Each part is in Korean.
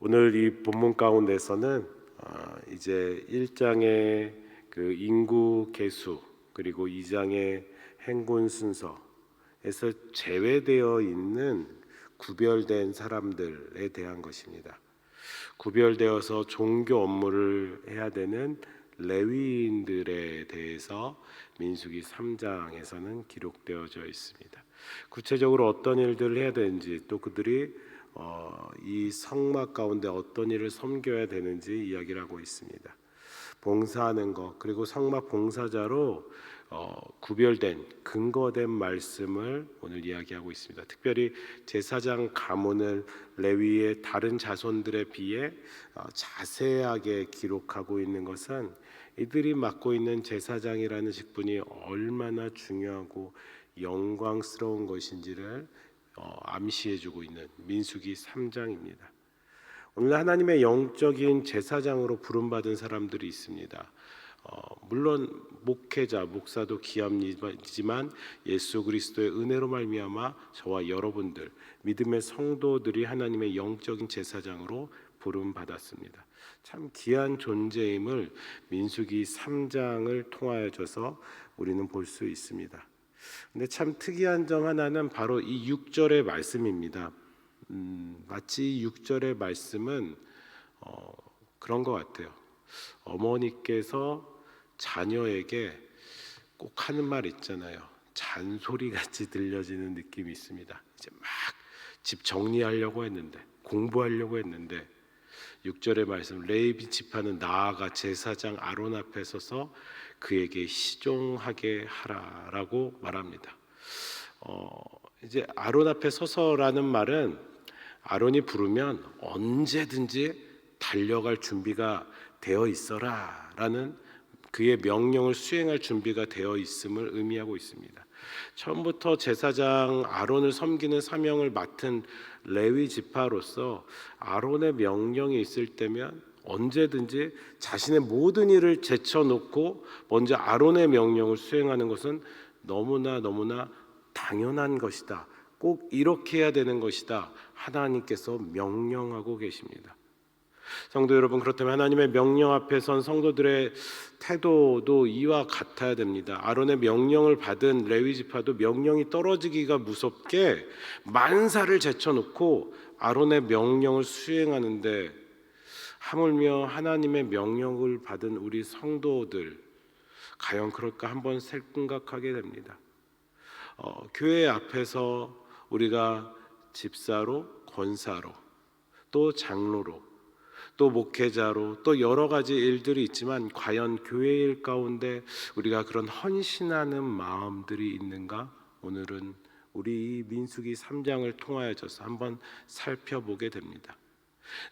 오늘 이 본문 가운데서는 이제 1장의 그 인구 계수 그리고 2장의 행군 순서에서 제외되어 있는 구별된 사람들에 대한 것입니다. 구별되어서 종교 업무를 해야 되는 레위인들에 대해서 민수기 3장에서는 기록되어져 있습니다. 구체적으로 어떤 일들을 해야 되는지, 또 그들이 이 성막 가운데 어떤 일을 섬겨야 되는지 이야기를 하고 있습니다. 봉사하는 것, 그리고 성막 봉사자로 구별된 근거된 말씀을 오늘 이야기하고 있습니다. 특별히 제사장 가문을 레위의 다른 자손들에 비해 자세하게 기록하고 있는 것은 이들이 맡고 있는 제사장이라는 직분이 얼마나 중요하고 영광스러운 것인지를 암시해주고 있는 민수기 3장입니다. 오늘 하나님의 영적인 제사장으로 부름받은 사람들이 있습니다. 물론 목회자, 목사도 귀함이지만 예수 그리스도의 은혜로 말미암아 저와 여러분들 믿음의 성도들이 하나님의 영적인 제사장으로 부름받았습니다. 참 귀한 존재임을 민수기 3장을 통하여서 우리는 볼 수 있습니다. 근데 참 특이한 점 하나는 바로 이 6절의 말씀입니다. 마치 6절의 말씀은 그런 것 같아요. 어머니께서 자녀에게 꼭 하는 말 있잖아요. 잔소리 같이 들려지는 느낌이 있습니다. 이제 막 집 정리하려고 했는데, 공부하려고 했는데 6절의 말씀, 레위 지파는 나아가 제사장 아론 앞에 서서 그에게 시종하게 하라라고 말합니다. 이제 아론 앞에 서서라는 말은 아론이 부르면 언제든지 달려갈 준비가 되어 있어라라는 그의 명령을 수행할 준비가 되어 있음을 의미하고 있습니다. 처음부터 제사장 아론을 섬기는 사명을 맡은 레위 지파로서 아론의 명령이 있을 때면 언제든지 자신의 모든 일을 제쳐놓고 먼저 아론의 명령을 수행하는 것은 너무나 당연한 것이다. 꼭 이렇게 해야 되는 것이다. 하나님께서 명령하고 계십니다. 성도 여러분, 그렇다면 하나님의 명령 앞에 선 성도들의 태도도 이와 같아야 됩니다. 아론의 명령을 받은 레위 지파도 명령이 떨어지기가 무섭게 만사를 제쳐놓고 아론의 명령을 수행하는데, 하물며 하나님의 명령을 받은 우리 성도들 과연 그럴까 한번 생각하게 됩니다. 교회 앞에서 우리가 집사로, 권사로, 또 장로로, 또 목회자로, 또 여러 가지 일들이 있지만 과연 교회 일 가운데 우리가 그런 헌신하는 마음들이 있는가? 오늘은 우리 민수기 3장을 통하여서 한번 살펴보게 됩니다.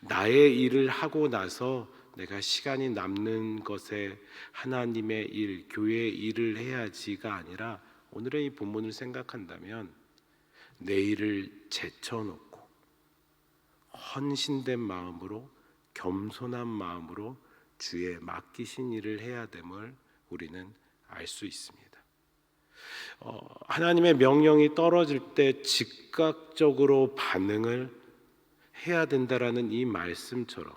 나의 일을 하고 나서 내가 시간이 남는 것에 하나님의 일, 교회의 일을 해야지가 아니라, 오늘의 이 본문을 생각한다면 내 일을 제쳐놓고 헌신된 마음으로, 겸손한 마음으로 주의 맡기신 일을 해야 됨을 우리는 알 수 있습니다. 하나님의 명령이 떨어질 때 즉각적으로 반응을 해야 된다라는 이 말씀처럼,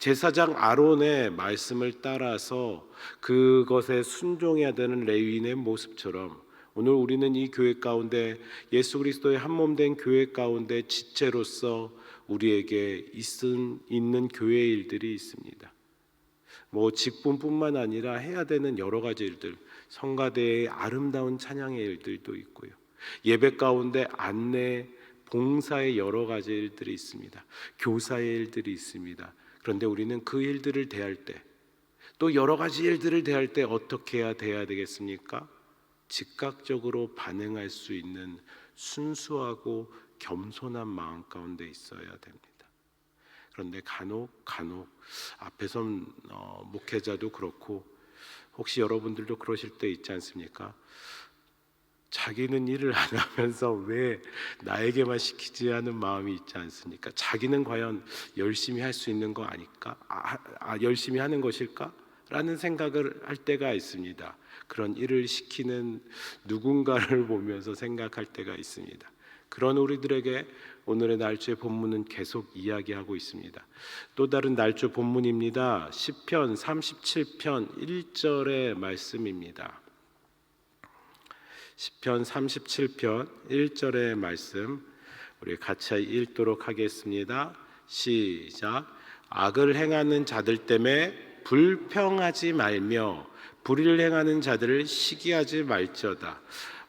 제사장 아론의 말씀을 따라서 그것에 순종해야 되는 레위인의 모습처럼, 오늘 우리는 이 교회 가운데, 예수 그리스도의 한 몸 된 교회 가운데 지체로서 우리에게 있는 교회 일들이 있습니다. 직분뿐만 아니라 해야 되는 여러 가지 일들, 성가대의 아름다운 찬양의 일들도 있고요, 예배 가운데 안내, 봉사의 여러 가지 일들이 있습니다. 교사의 일들이 있습니다. 그런데 우리는 그 일들을 대할 때, 또 여러 가지 일들을 대할 때 어떻게 해야 되겠습니까? 즉각적으로 반응할 수 있는 순수하고 겸손한 마음 가운데 있어야 됩니다. 그런데 간혹 앞에서 목회자도 그렇고, 혹시 여러분들도 그러실 때 있지 않습니까? 자기는 일을 안 하면서 왜 나에게만 시키지 하는 마음이 있지 않습니까? 자기는 과연 열심히 할 수 있는 거 아닐까? 열심히 하는 것일까? 라는 생각을 할 때가 있습니다. 그런 일을 시키는 누군가를 보면서 생각할 때가 있습니다. 그런 우리들에게 오늘의 날조의 본문은 계속 이야기하고 있습니다. 또 다른 날조 본문입니다. 시편 37편 1절의 말씀입니다. 시편 37편 1절의 말씀 우리 같이 읽도록 하겠습니다. 시작. 악을 행하는 자들 때문에 불평하지 말며 불의를 행하는 자들을 시기하지 말지어다.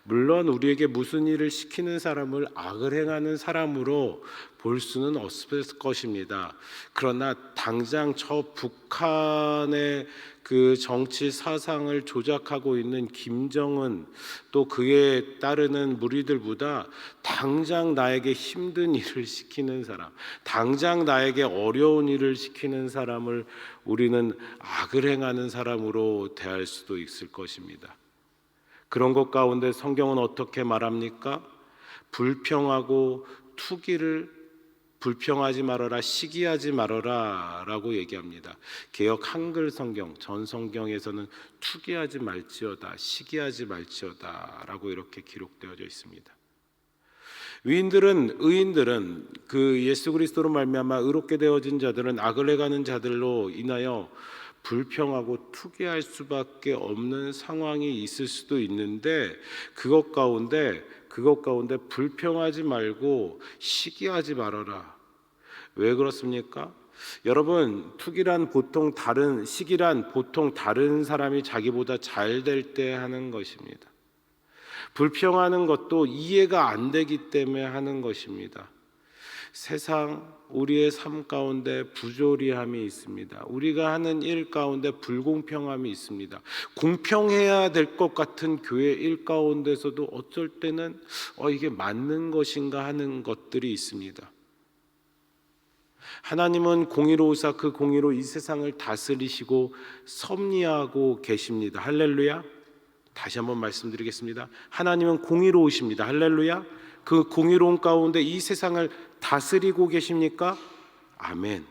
물론 우리에게 무슨 일을 시키는 사람을 악을 행하는 사람으로 볼 수는 없을 것입니다. 그러나 당장 저 북한의 그 정치 사상을 조작하고 있는 김정은 또 그에 따르는 무리들보다 당장 나에게 힘든 일을 시키는 사람, 당장 나에게 어려운 일을 시키는 사람을 우리는 악을 행하는 사람으로 대할 수도 있을 것입니다. 그런 것 가운데 성경은 어떻게 말합니까? 불평하고 투기를 불평하지 말아라, 시기하지 말아라 라고 얘기합니다. 개역 한글 성경, 전 성경에서는 투기하지 말지어다, 시기하지 말지어다 라고 이렇게 기록되어져 있습니다. 의인들은 그 예수 그리스도로 말미암아 의롭게 되어진 자들은 악을 행하는 자들로 인하여 불평하고 투기할 수밖에 없는 상황이 있을 수도 있는데 그것 가운데 불평하지 말고 시기하지 말아라. 왜 그렇습니까? 여러분, 시기란 보통 다른 사람이 자기보다 잘 될 때 하는 것입니다. 불평하는 것도 이해가 안 되기 때문에 하는 것입니다. 세상 우리의 삶 가운데 부조리함이 있습니다. 우리가 하는 일 가운데 불공평함이 있습니다. 공평해야 될 것 같은 교회 일 가운데서도 어쩔 때는 이게 맞는 것인가 하는 것들이 있습니다. 하나님은 공의로우사 그 공의로 이 세상을 다스리시고 섭리하고 계십니다. 할렐루야. 다시 한번 말씀드리겠습니다. 하나님은 공의로우십니다. 할렐루야. 그 공의로운 가운데 이 세상을 다스리고 계십니까? 아멘.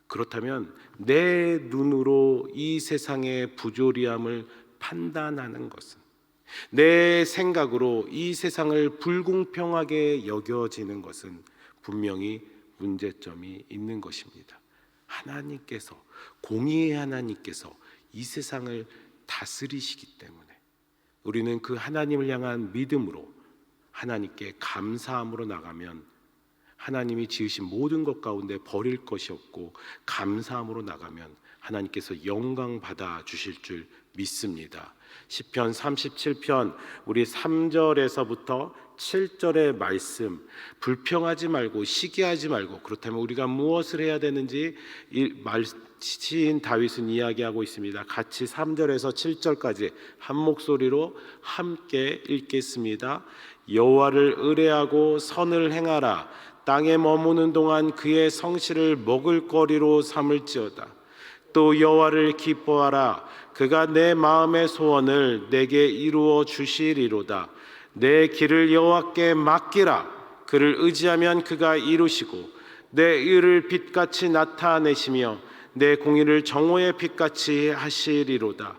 그렇다면 내 눈으로 이 세상의 부조리함을 판단하는 것은, 내 생각으로 이 세상을 불공평하게 여겨지는 것은 분명히 문제점이 있는 것입니다. 하나님께서, 공의의 하나님께서 이 세상을 다스리시기 때문에 우리는 그 하나님을 향한 믿음으로 하나님께 감사함으로 나가면 하나님이 지으신 모든 것 가운데 버릴 것이 없고 감사함으로 나가면 하나님께서 영광 받아 주실 줄 믿습니다. 시편 37편 우리 3절에서부터 7절의 말씀, 불평하지 말고 시기하지 말고, 그렇다면 우리가 무엇을 해야 되는지 시인 다윗은 이야기하고 있습니다. 같이 3절에서 7절까지 한 목소리로 함께 읽겠습니다. 여호와를 의뢰하고 선을 행하라. 땅에 머무는 동안 그의 성실을 먹을거리로 삼을지어다. 또 여호와를 기뻐하라. 그가 내 마음의 소원을 내게 이루어 주시리로다. 내 길을 여호와께 맡기라. 그를 의지하면 그가 이루시고 내 의를 빛같이 나타내시며 내 공의를 정오의 빛같이 하시리로다.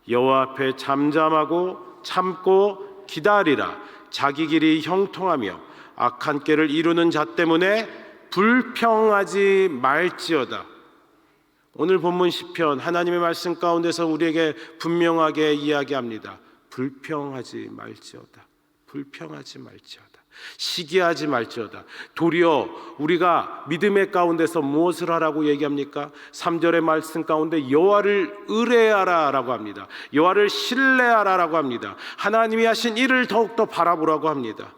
여호와 앞에 잠잠하고 참고 기다리라. 자기 길이 형통하며 악한 꾀를 이루는 자 때문에 불평하지 말지어다. 오늘 본문 시편 하나님의 말씀 가운데서 우리에게 분명하게 이야기합니다. 불평하지 말지어다. 불평하지 말지어다. 시기하지 말지어다. 도리어 우리가 믿음의 가운데서 무엇을 하라고 얘기합니까? 3절의 말씀 가운데 여호와를 의뢰하라라고 합니다. 여호와를 신뢰하라라고 합니다. 하나님이 하신 일을 더욱더 바라보라고 합니다.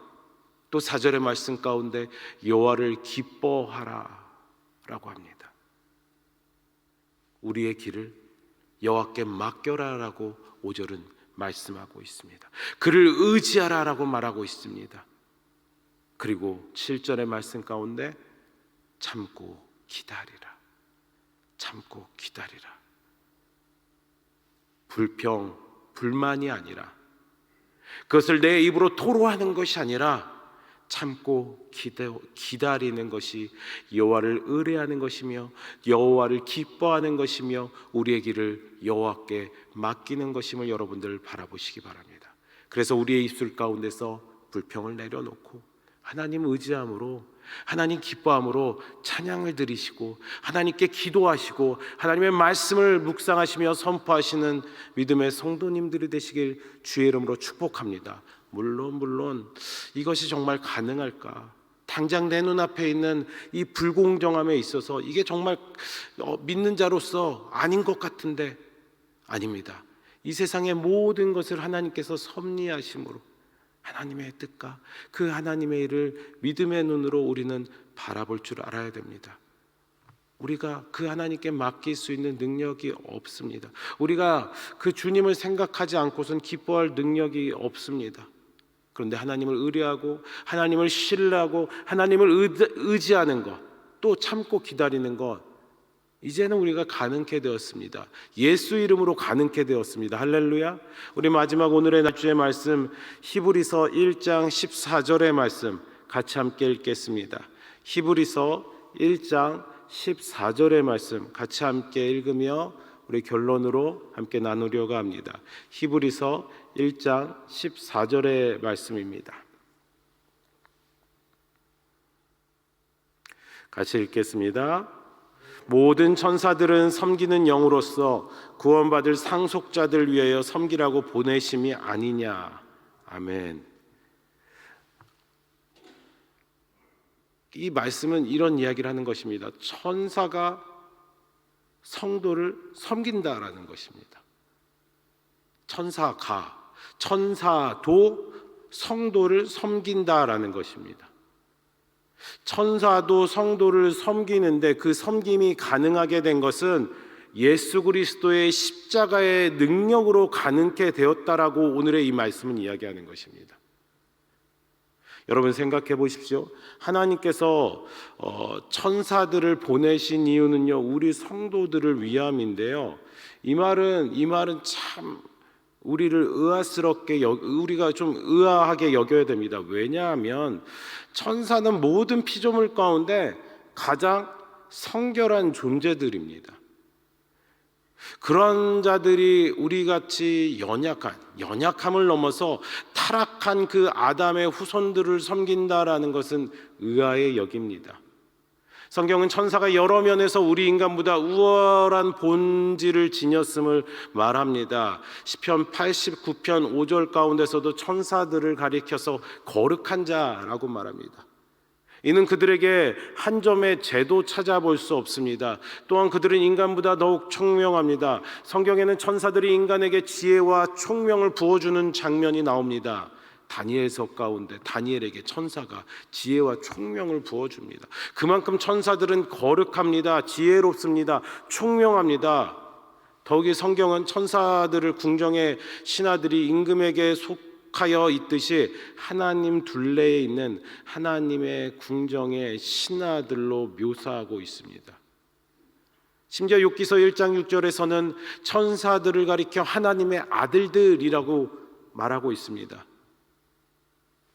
또 4절의 말씀 가운데 여호와를 기뻐하라라고 합니다. 우리의 길을 여호와께 맡겨라라고 5절은 말씀하고 있습니다. 그를 의지하라라고 말하고 있습니다. 그리고 7절의 말씀 가운데 참고 기다리라. 참고 기다리라. 불만이 아니라, 그것을 내 입으로 토로하는 것이 아니라 참고 기다리는 것이 여호와를 의뢰하는 것이며 여호와를 기뻐하는 것이며 우리의 길을 여호와께 맡기는 것임을 여러분들 바라보시기 바랍니다. 그래서 우리의 입술 가운데서 불평을 내려놓고 하나님 의지함으로, 하나님 기뻐함으로 찬양을 드리시고 하나님께 기도하시고 하나님의 말씀을 묵상하시며 선포하시는 믿음의 성도님들이 되시길 주의 이름으로 축복합니다. 물론 이것이 정말 가능할까? 당장 내 눈앞에 있는 이 불공정함에 있어서 이게 정말 믿는 자로서 아닌 것 같은데, 아닙니다. 이 세상의 모든 것을 하나님께서 섭리하심으로 하나님의 뜻과 그 하나님의 일을 믿음의 눈으로 우리는 바라볼 줄 알아야 됩니다. 우리가 그 하나님께 맡길 수 있는 능력이 없습니다. 우리가 그 주님을 생각하지 않고선 기뻐할 능력이 없습니다. 그런데 하나님을 의뢰하고 하나님을 신뢰하고 하나님을 의지하는 것, 또 참고 기다리는 것, 이제는 우리가 가능케 되었습니다. 예수 이름으로 가능케 되었습니다. 할렐루야. 우리 마지막 오늘의 주의 말씀 히브리서 1장 14절의 말씀 같이 함께 읽겠습니다. 히브리서 1장 14절의 말씀 같이 함께 읽으며 우리 결론으로 함께 나누려고 합니다. 히브리서 1장 14절의 말씀입니다. 같이 읽겠습니다. 모든 천사들은 섬기는 영으로서 구원받을 상속자들 위하여 섬기라고 보내심이 아니냐. 아멘. 이 말씀은 이런 이야기를 하는 것입니다. 천사가 성도를 섬긴다라는 것입니다. 천사도 성도를 섬긴다라는 것입니다. 천사도 성도를 섬기는데 그 섬김이 가능하게 된 것은 예수 그리스도의 십자가의 능력으로 가능케 되었다라고 오늘의 이 말씀은 이야기하는 것입니다. 여러분 생각해 보십시오. 하나님께서 천사들을 보내신 이유는요, 우리 성도들을 위함인데요. 이 말은 참 우리를 우리가 좀 의아하게 여겨야 됩니다. 왜냐하면 천사는 모든 피조물 가운데 가장 성결한 존재들입니다. 그런 자들이 우리같이 연약함을 넘어서 타락한 그 아담의 후손들을 섬긴다라는 것은 의아해 여깁니다. 성경은 천사가 여러 면에서 우리 인간보다 우월한 본질을 지녔음을 말합니다. 시편 89편 5절 가운데서도 천사들을 가리켜서 거룩한 자라고 말합니다. 이는 그들에게 한 점의 죄도 찾아볼 수 없습니다. 또한 그들은 인간보다 더욱 총명합니다. 성경에는 천사들이 인간에게 지혜와 총명을 부어주는 장면이 나옵니다. 다니엘서 가운데 다니엘에게 천사가 지혜와 총명을 부어줍니다. 그만큼 천사들은 거룩합니다. 지혜롭습니다. 총명합니다. 더욱이 성경은 천사들을 궁정의 신하들이 임금에게 속하여 있듯이 하나님 둘레에 있는 하나님의 궁정의 신하들로 묘사하고 있습니다. 심지어 욥기서 1장 6절에서는 천사들을 가리켜 하나님의 아들들이라고 말하고 있습니다.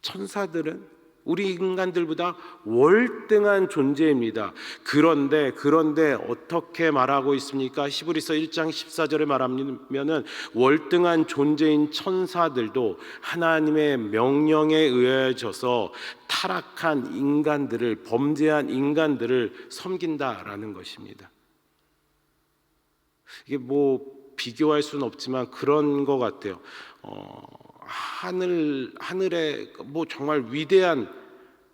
천사들은 우리 인간들보다 월등한 존재입니다. 그런데 어떻게 말하고 있습니까? 히브리서 1장 14절에 말하면은 월등한 존재인 천사들도 하나님의 명령에 의해져서 타락한 인간들을, 범죄한 인간들을 섬긴다라는 것입니다. 이게 비교할 수는 없지만 그런 것 같아요. 하늘에 정말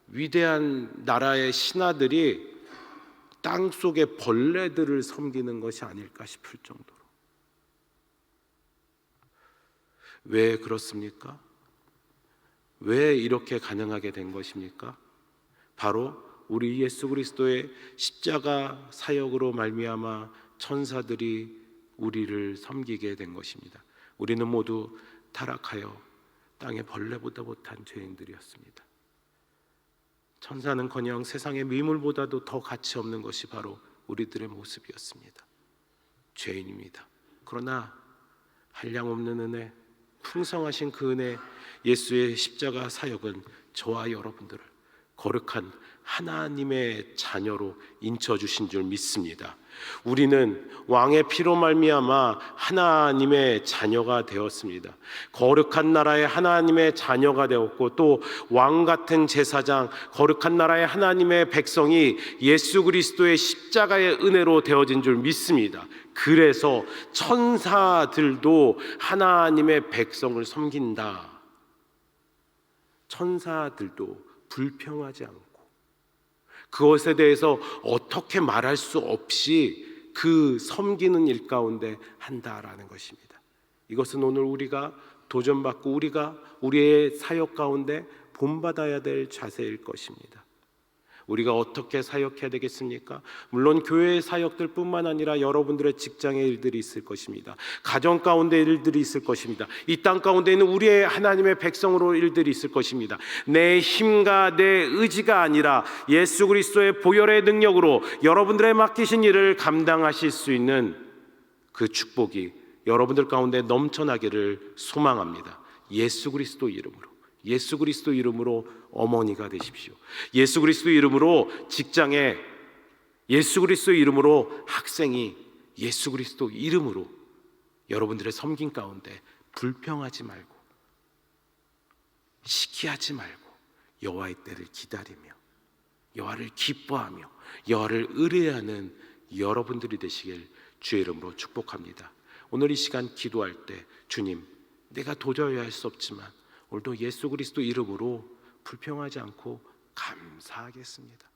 위대한 나라의 신하들이 땅 속의 벌레들을 섬기는 것이 아닐까 싶을 정도로. 왜 그렇습니까? 왜 이렇게 가능하게 된 것입니까? 바로 우리 예수 그리스도의 십자가 사역으로 말미암아 천사들이 우리를 섬기게 된 것입니다. 우리는 모두 타락하여 땅의 벌레보다 못한 죄인들이었습니다. 천사는커녕 세상의 미물보다도 더 가치 없는 것이 바로 우리들의 모습이었습니다. 죄인입니다. 그러나 한량없는 은혜, 풍성하신 그 은혜, 예수의 십자가 사역은 저와 여러분들을 거룩한 하나님의 자녀로 인쳐주신 줄 믿습니다. 우리는 왕의 피로 말미암아 하나님의 자녀가 되었습니다. 거룩한 나라의 하나님의 자녀가 되었고, 또 왕 같은 제사장, 거룩한 나라의 하나님의 백성이 예수 그리스도의 십자가의 은혜로 되어진 줄 믿습니다. 그래서 천사들도 하나님의 백성을 섬긴다. 천사들도 불평하지 않고 그것에 대해서 어떻게 말할 수 없이 그 섬기는 일 가운데 한다라는 것입니다. 이것은 오늘 우리가 도전받고 우리가 우리의 사역 가운데 본받아야 될 자세일 것입니다. 우리가 어떻게 사역해야 되겠습니까? 물론 교회의 사역들 뿐만 아니라 여러분들의 직장의 일들이 있을 것입니다. 가정 가운데 일들이 있을 것입니다. 이 땅 가운데 있는 우리의 하나님의 백성으로 일들이 있을 것입니다. 내 힘과 내 의지가 아니라 예수 그리스도의 보혈의 능력으로 여러분들의 맡기신 일을 감당하실 수 있는 그 축복이 여러분들 가운데 넘쳐나기를 소망합니다. 예수 그리스도 이름으로, 예수 그리스도 이름으로 어머니가 되십시오. 예수 그리스도 이름으로 직장에, 예수 그리스도 이름으로 학생이, 예수 그리스도 이름으로 여러분들의 섬김 가운데 불평하지 말고 시기하지 말고 여호와의 때를 기다리며 여호와를 기뻐하며 여호와를 의뢰하는 여러분들이 되시길 주의 이름으로 축복합니다. 오늘 이 시간 기도할 때 주님, 내가 도저히 할 수 없지만 오늘도 예수 그리스도 이름으로 불평하지 않고 감사하겠습니다.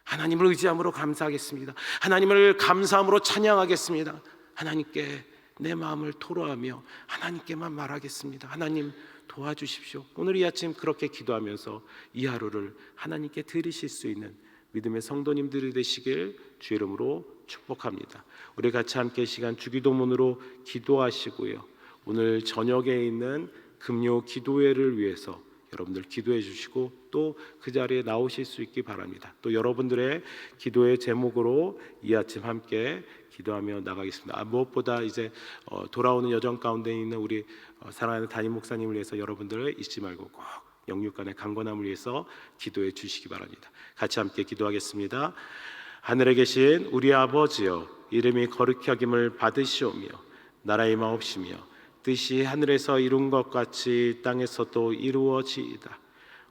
하나님을 의지함으로 감사하겠습니다. 하나님을 감사함으로 찬양하겠습니다. 하나님께 내 마음을 토로하며 하나님께만 말하겠습니다. 하나님 도와주십시오. 오늘 이 아침 그렇게 기도하면서 이 하루를 하나님께 드리실 수 있는 믿음의 성도님들이 되시길 주의 이름으로 축복합니다. 우리 같이 함께 시간 주기도문으로 기도하시고요. 오늘 저녁에 있는 금요 기도회를 위해서 여러분들 기도해 주시고 또 그 자리에 나오실 수 있기 바랍니다. 또 여러분들의 기도의 제목으로 이 아침 함께 기도하며 나가겠습니다. 무엇보다 이제 돌아오는 여정 가운데 있는 우리 사랑하는 담임 목사님을 위해서 여러분들 잊지 말고 꼭 영육간의 강건함을 위해서 기도해 주시기 바랍니다. 같이 함께 기도하겠습니다. 하늘에 계신 우리 아버지여, 이름이 거룩히 여김을 받으시오며 나라의 마옵시며 뜻이 하늘에서 이룬 것 같이 땅에서도 이루어지이다.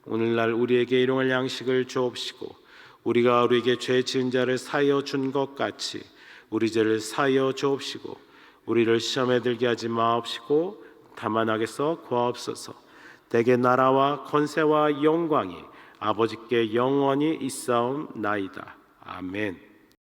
오늘날 우리에게 일용할 양식을 주옵시고 우리가 우리에게 죄 지은 자를 사하여 준 것 같이 우리 죄를 사하여 주옵시고 우리를 시험에 들게 하지 마옵시고 다만 악에서 구하옵소서. 대개 나라와 권세와 영광이 아버지께 영원히 있사옵나이다. 아멘.